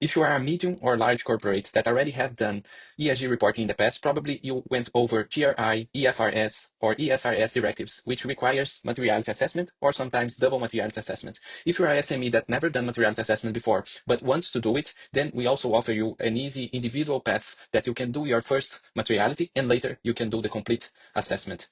If you are a medium or large corporate that already have done ESG reporting in the past, probably you went over GRI, EFRS, or ESRS directives, which requires materiality assessment or sometimes double materiality assessment. If you are a SME that never done materiality assessment before, but wants to do it, then we also offer you an easy individual path that you can do your first materiality and later you can do the complete assessment.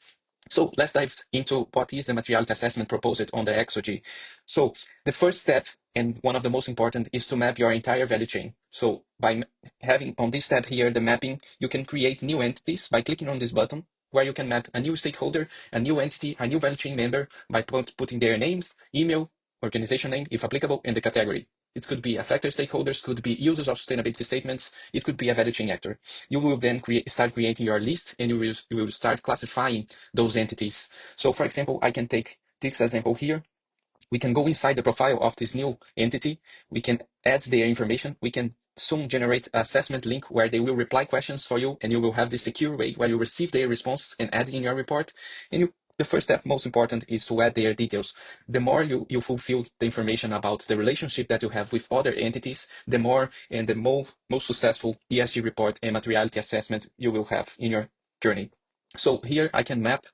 So let's dive into what is the materiality assessment proposed on the EXO.G. So the first step, and one of the most important, is to map your entire value chain. So by having on this tab here, the mapping, you can create new entities by clicking on this button, where you can map a new stakeholder, a new entity, a new value chain member by putting their names, email, organization name, if applicable, and the category. It could be affected stakeholders, could be users of sustainability statements, it could be a value chain actor. You will then start creating your list and you will start classifying those entities. So for example, I can take this example here. We can go inside the profile of this new entity. We can add their information. We can soon generate an assessment link where they will reply questions for you and you will have the secure way where you receive their response and add it in your report. And the first step, most important, is to add their details. The more you fulfill the information about the relationship that you have with other entities, the more and the most successful ESG report and materiality assessment you will have in your journey. So here I can map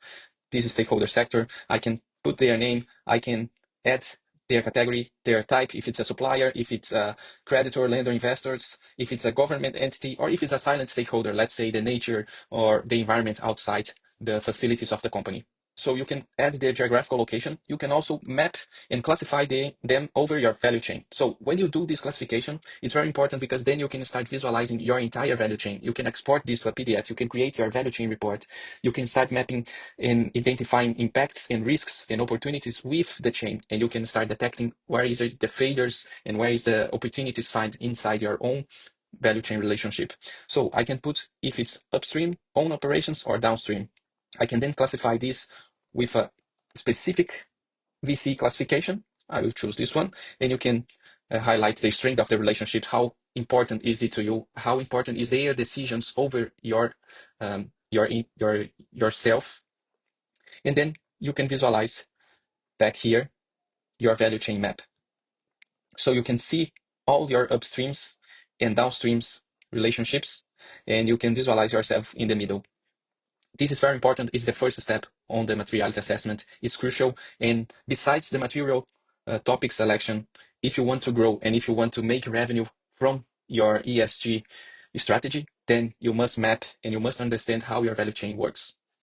this stakeholder sector. I can put their name. I can add their category, their type, if it's a supplier, if it's a creditor, lender, investors, if it's a government entity, or if it's a silent stakeholder, let's say the nature or the environment outside the facilities of the company. So you can add the geographical location. You can also map and classify them over your value chain. So when you do this classification, it's very important because then you can start visualizing your entire value chain. You can export this to a PDF. You can create your value chain report. You can start mapping and identifying impacts and risks and opportunities with the chain. And you can start detecting where is it the failures and where is the opportunities find inside your own value chain relationship. So I can put if it's upstream, own operations, or downstream. I can then classify this with a specific VC classification. I will choose this one, and you can highlight the strength of the relationship. How important is it to you? How important is their decisions over yourself? And then you can visualize back here your value chain map. So you can see all your upstreams and downstreams relationships, and you can visualize yourself in the middle. This is very important. It's the first step on the materiality assessment. It's crucial. And besides the material topic selection, if you want to grow and if you want to make revenue from your ESG strategy, then you must map and you must understand how your value chain works.